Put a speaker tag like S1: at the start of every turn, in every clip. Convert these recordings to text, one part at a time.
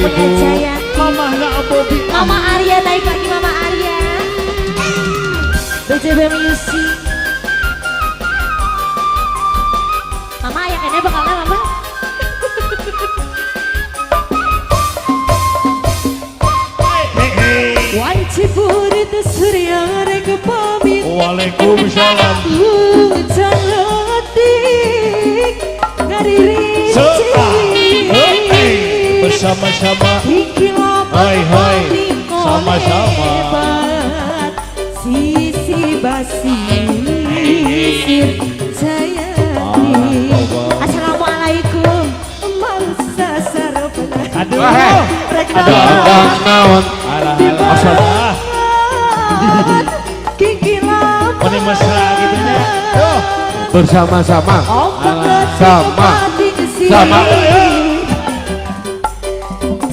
S1: Ibu.
S2: Jaya.
S1: Mama nggak Bobi.
S2: Mama Arya naik lagi Mama Arya. BJB Music. Mama yang ini bakalnya Mama. Wancipurit surya reka pamit.
S1: Waalaikumsalam.
S2: Cantik ngariri
S1: bersama-sama. Hai hai sama-sama.
S2: Sisi basir Jayati. Assalamualaikum.
S1: Aduh.
S2: Aduh.
S1: Naon. Alah. Mana mesra gitu ya.
S3: Bersama-sama. Sama.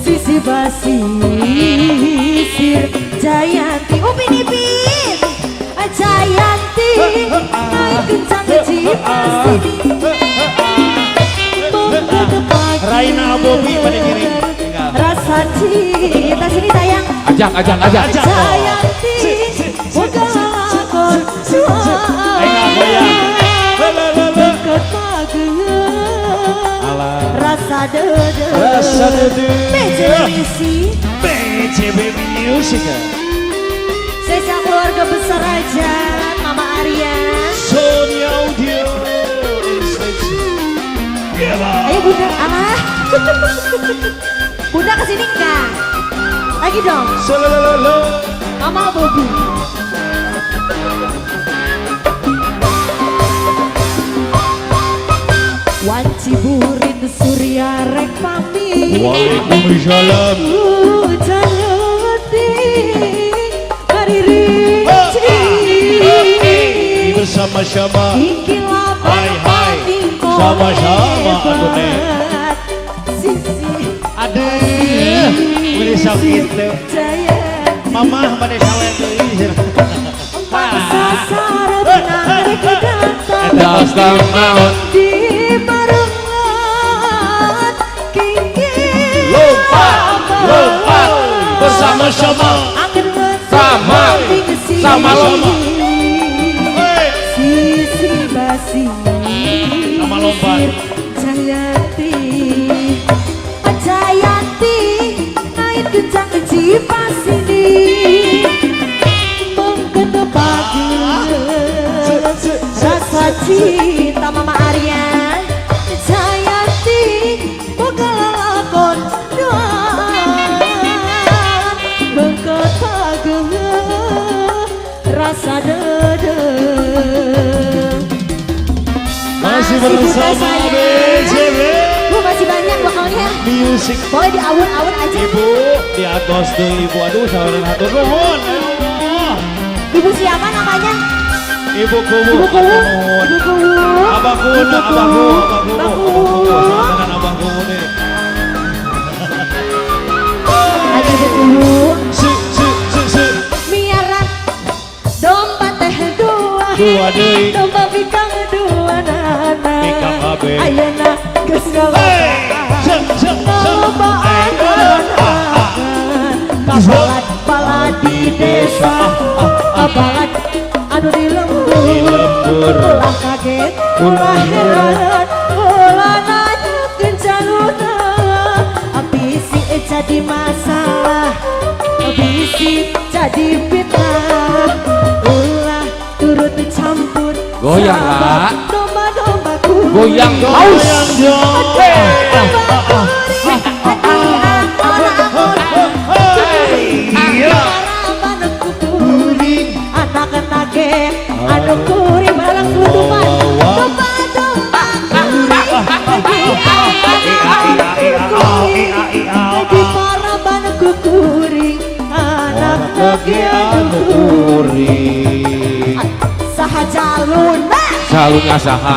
S2: Sisi basir Jayanti. Upin Ipin Jayanti. Naik kencang kecipas
S1: Raina Bobi pada kirim.
S2: Rasa cinta sini sayang.
S3: Ajak.
S2: Jayanti bukan lakon rasa dede
S1: BJB Music.
S2: Sesa keluarga besar aja Mama Arya.
S1: Sony Audio.
S2: Ayo Bunda, alah. Bunda kesini enggak? Lagi dong. Mama Bobi. Wanciburit surya rek pamit.
S1: Waalaikumsalam.
S2: Jayati kariri
S1: Bersama-sama.
S2: Hai
S1: sama-sama atuh teh. Aduh, beri sakit teh. Mama bade sawen deui.
S2: Sasar benar kedatang.
S3: Datang naon.
S2: Di barengan kiki.
S3: Lompat.
S1: Bersama-sama.
S3: Sama lompat.
S2: Sisi basi.
S1: Sama lompat.
S2: Jayanti naik kencang kecipas ini. Rasa cinta Mama Arya. Jayanti bukan lakon bengket pageng rasa dede.
S1: Masih bersama BJB
S2: Masih banyak vokalnya.
S1: Music.
S2: Boleh di awun-awun aja.
S1: Ibu di atas deh ibu. Aduh saudara hatur nuhun.
S2: Ibu siapa namanya?
S1: Ibu kubu. Abah kubu. Saudara abah kubu nih.
S2: Aja dulu.
S1: Si.
S2: Miaran domba teh dua
S1: deui.
S2: domba bikang dua nana.
S1: Bikang abe.
S2: Ayeuna geus ngaloba balad di desa. Balad anu di lembur. Ulah kaget, ulah heran, ulah nanya kencanuna. Bisi jadi masalah, bisi jadi fitnah. Ulah turut campur.
S3: Goyang lah.
S2: Domba-dombaku.
S3: Goyang haus.
S2: Anu kuring balang kuduman. Di para banku kuring anak lagi anu kuring. Saha jaluna?
S3: Jaluna saha?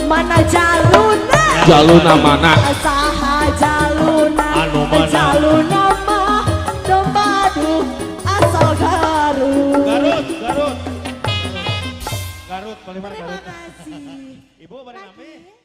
S2: Mana jaluna?
S3: Jaluna mana?
S2: Saha jaluna?
S1: Anu mana?
S2: Jaluna mah domba duk asal Garut.
S1: Garut, paling mana Garut.
S2: Terima kasih.
S1: Ibu bareng kami.